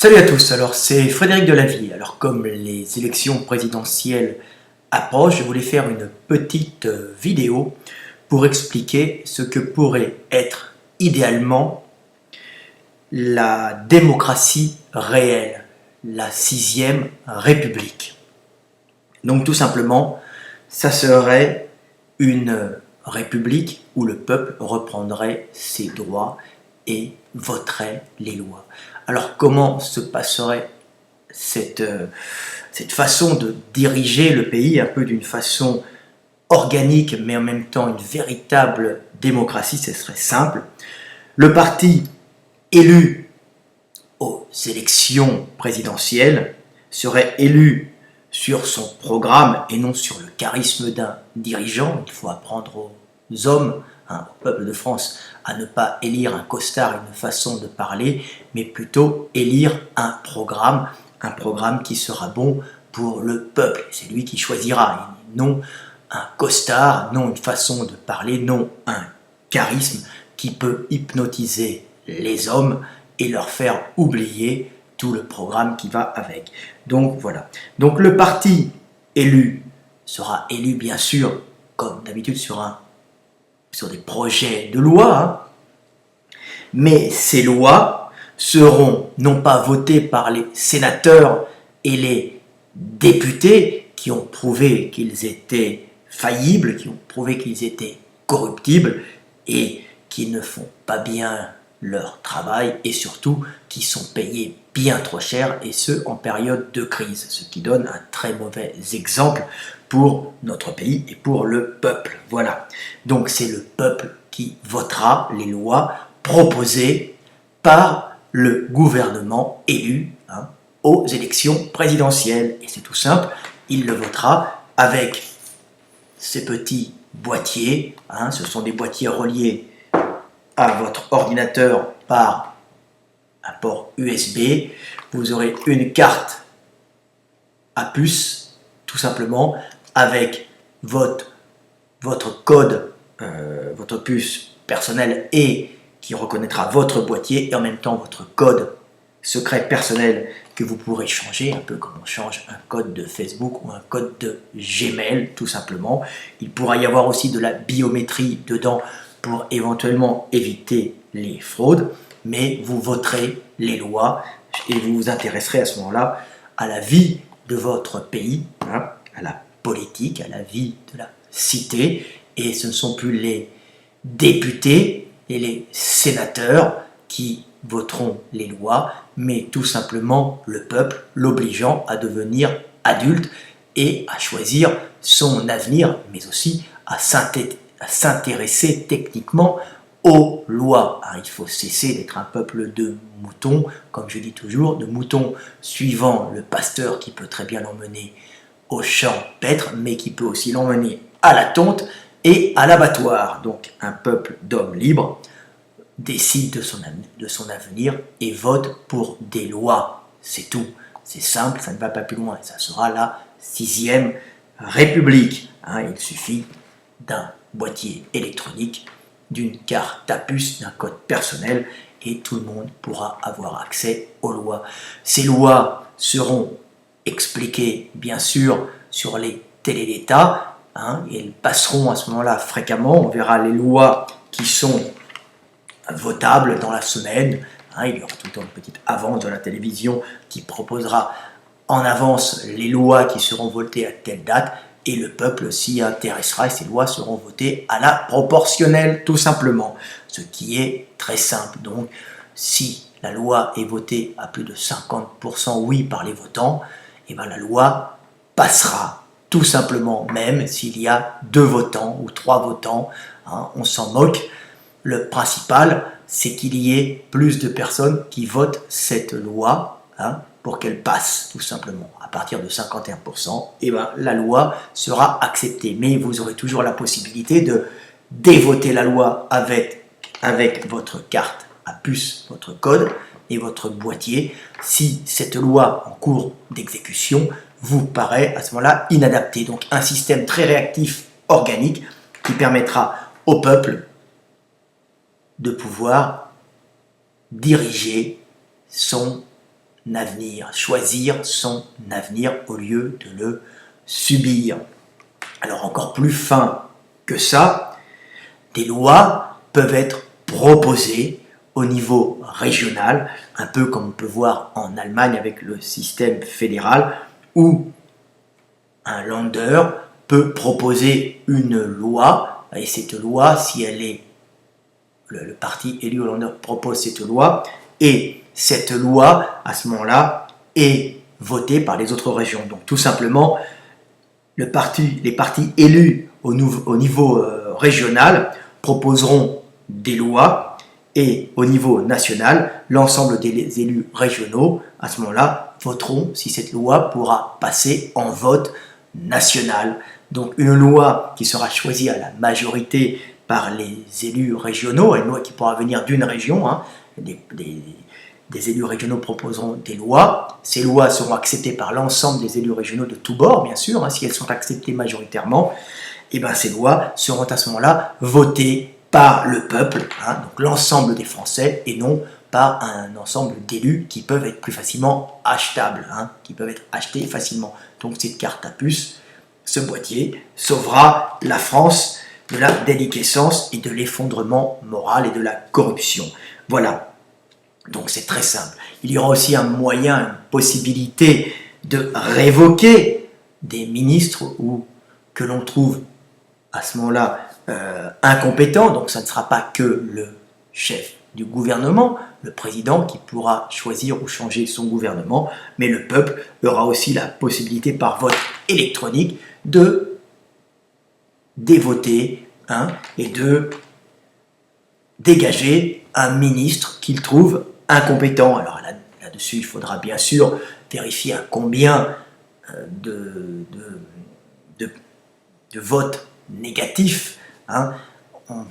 Salut à tous, alors c'est Frédéric Delavie. Alors comme les élections présidentielles approchent, je voulais faire une petite vidéo pour expliquer ce que pourrait être idéalement la démocratie réelle, la 6e République. Donc tout simplement, ça serait une république où le peuple reprendrait ses droits et voterait les lois. Alors comment se passerait cette façon de diriger le pays, un peu d'une façon organique mais en même temps une véritable démocratie? Ce serait simple. Le parti élu aux élections présidentielles serait élu sur son programme et non sur le charisme d'un dirigeant. Il faut apprendre aux hommes, au peuple de France, à ne pas élire un costard, une façon de parler, mais plutôt élire un programme qui sera bon pour le peuple. C'est lui qui choisira, non un costard, non une façon de parler, non un charisme qui peut hypnotiser les hommes et leur faire oublier tout le programme qui va avec. Donc voilà. Donc le parti élu sera élu bien sûr, comme d'habitude, sur des projets de loi, mais ces lois seront non pas votées par les sénateurs et les députés qui ont prouvé qu'ils étaient faillibles, qui ont prouvé qu'ils étaient corruptibles et qui ne font pas bien leur travail et surtout qui sont payés bien trop cher, et ce en période de crise, ce qui donne un très mauvais exemple pour notre pays et pour le peuple. Voilà. Donc c'est le peuple qui votera les lois proposées par le gouvernement élu aux élections présidentielles. Et c'est tout simple, il le votera avec ces petits boîtiers. Ce sont des boîtiers reliés à votre ordinateur par un port USB. Vous aurez une carte à puce, tout simplement, avec votre code, votre puce personnelle et qui reconnaîtra votre boîtier et en même temps votre code secret personnel que vous pourrez changer, un peu comme on change un code de Facebook ou un code de Gmail, tout simplement. Il pourra y avoir aussi de la biométrie dedans pour éventuellement éviter les fraudes, mais vous voterez les lois et vous vous intéresserez à ce moment-là à la vie de votre pays, à la politique, à la vie de la cité, et ce ne sont plus les députés et les sénateurs qui voteront les lois, mais tout simplement le peuple, l'obligeant à devenir adulte et à choisir son avenir, mais aussi à s'intéresser techniquement aux lois. Il faut cesser d'être un peuple de moutons, comme je dis toujours, de moutons suivant le pasteur qui peut très bien l'emmener au champ paître, mais qui peut aussi l'emmener à la tonte et à l'abattoir. Donc un peuple d'hommes libres décide de son avenir et vote pour des lois. C'est tout. C'est simple, ça ne va pas plus loin. Ça sera la 6e République. Il suffit d'un boîtier électronique, d'une carte à puce, d'un code personnel, et tout le monde pourra avoir accès aux lois. Ces lois seront expliquées, bien sûr, sur les télés d'État, et elles passeront à ce moment-là fréquemment. On verra les lois qui sont votables dans la semaine. Il y aura tout le temps une petite avance de la télévision qui proposera en avance les lois qui seront votées à telle date, et le peuple s'y intéressera et ces lois seront votées à la proportionnelle, tout simplement. Ce qui est très simple. Donc, si la loi est votée à plus de 50% oui par les votants, la loi passera, tout simplement, même s'il y a 2 votants ou 3 votants. On s'en moque. Le principal, c'est qu'il y ait plus de personnes qui votent cette loi pour qu'elle passe, tout simplement. À partir de 51%, la loi sera acceptée. Mais vous aurez toujours la possibilité de dévoter la loi avec votre carte à puce, votre code et votre boîtier, si cette loi en cours d'exécution vous paraît à ce moment-là inadaptée. Donc un système très réactif, organique, qui permettra au peuple de pouvoir diriger son avenir, choisir son avenir au lieu de le subir. Alors encore plus fin que ça, des lois peuvent être proposées au niveau régional, un peu comme on peut voir en Allemagne avec le système fédéral, où un Länder peut proposer une loi, et cette loi, si elle est, le parti élu au Länder propose cette loi, et cette loi, à ce moment-là, est votée par les autres régions. Donc tout simplement, les partis élus au niveau régional proposeront des lois, et au niveau national, l'ensemble des élus régionaux, à ce moment-là, voteront si cette loi pourra passer en vote national. Donc une loi qui sera choisie à la majorité par les élus régionaux, une loi qui pourra venir d'une région, hein, des élus régionaux proposeront des lois. Ces lois seront acceptées par l'ensemble des élus régionaux de tous bords, bien sûr, hein, si elles sont acceptées majoritairement, et bien ces lois seront à ce moment-là votées par le peuple, hein, donc l'ensemble des Français, et non par un ensemble d'élus qui peuvent être plus facilement achetables, hein, qui peuvent être achetés facilement. Donc cette carte à puce, ce boîtier, sauvera la France de la déliquescence et de l'effondrement moral et de la corruption. Voilà, donc c'est très simple. Il y aura aussi un moyen, une possibilité de révoquer des ministres ou que l'on trouve à ce moment-là incompétent, donc ça ne sera pas que le chef du gouvernement, le président qui pourra choisir ou changer son gouvernement, mais le peuple aura aussi la possibilité par vote électronique de dévoter, hein, et de dégager un ministre qu'il trouve incompétent. Alors là-dessus, il faudra bien sûr vérifier à combien de votes négatifs, hein, on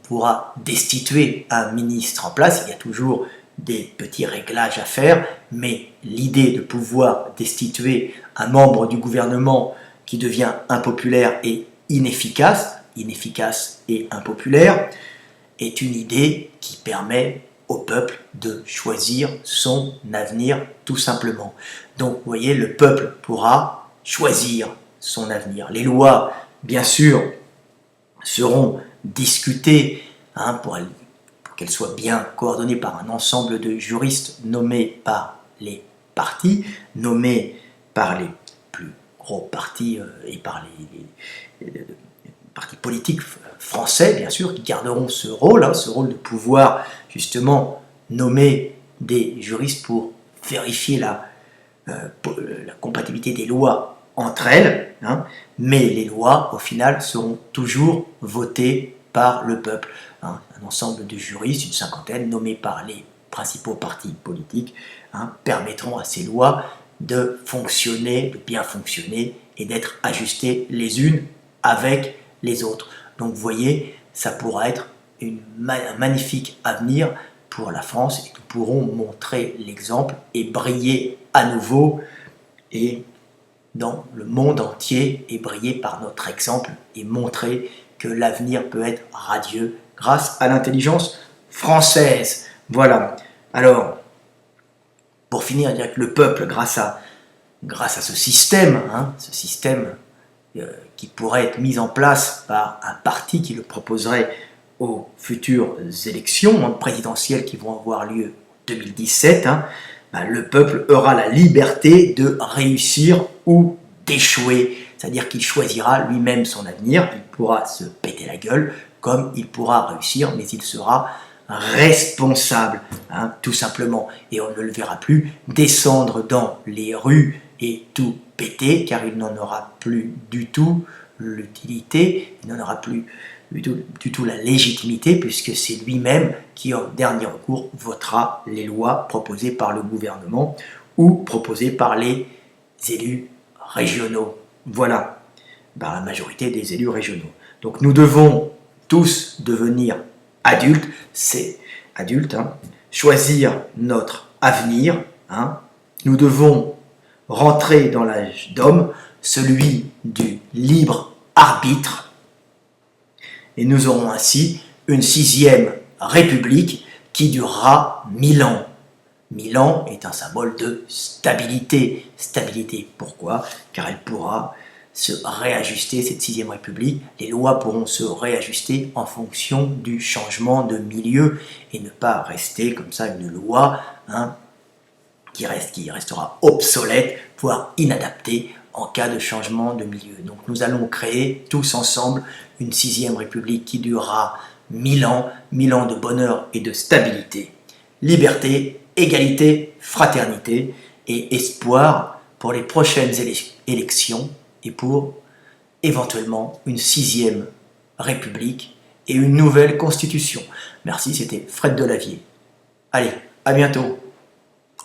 pourra destituer un ministre en place. Il y a toujours des petits réglages à faire, mais l'idée de pouvoir destituer un membre du gouvernement qui devient impopulaire et inefficace et impopulaire, est une idée qui permet au peuple de choisir son avenir tout simplement. Donc vous voyez, le peuple pourra choisir son avenir. Les lois, bien sûr, seront discutées, hein, pour qu'elles soient bien coordonnées par un ensemble de juristes nommés par les partis, nommés par les plus gros partis et par les partis politiques français, bien sûr, qui garderont ce rôle de pouvoir justement nommer des juristes pour vérifier la compatibilité des lois entre elles, hein, mais les lois, au final, seront toujours votées par le peuple. Hein, un ensemble de juristes, une cinquantaine, nommés par les principaux partis politiques, hein, permettront à ces lois de fonctionner, de bien fonctionner, et d'être ajustées les unes avec les autres. Donc vous voyez, ça pourra être un magnifique avenir pour la France, et nous pourrons montrer l'exemple et briller à nouveau, et dans le monde entier, et briller par notre exemple et montrer que l'avenir peut être radieux grâce à l'intelligence française. Voilà. Alors, pour finir, dire que le peuple, grâce à ce système, hein, qui pourrait être mis en place par un parti qui le proposerait aux futures élections présidentielles qui vont avoir lieu en 2017, hein, le peuple aura la liberté de réussir ou d'échouer. C'est-à-dire qu'il choisira lui-même son avenir, il pourra se péter la gueule comme il pourra réussir, mais il sera responsable, hein, tout simplement. Et on ne le verra plus descendre dans les rues et tout péter, car il n'en aura plus du tout l'utilité, il n'en aura plus du tout la légitimité, puisque c'est lui-même qui, en dernier recours, votera les lois proposées par le gouvernement ou proposées par les élus régionaux. Voilà, par la majorité des élus régionaux. Donc nous devons tous devenir adultes, hein, choisir notre avenir, hein. Nous devons rentrer dans l'âge d'homme, celui du libre arbitre, et nous aurons ainsi une 6e république qui durera 1000 ans. 1000 ans est un symbole de stabilité. Stabilité, pourquoi? Car elle pourra se réajuster, cette 6ème République. Les lois pourront se réajuster en fonction du changement de milieu et ne pas rester comme ça une loi qui restera obsolète, voire inadaptée en cas de changement de milieu. Donc nous allons créer tous ensemble une 6ème République qui durera 1000 ans de bonheur et de stabilité. Liberté, égalité, fraternité et espoir pour les prochaines élections et pour éventuellement une 6ème République et une nouvelle Constitution. Merci, c'était Fred Delavier. Allez, à bientôt.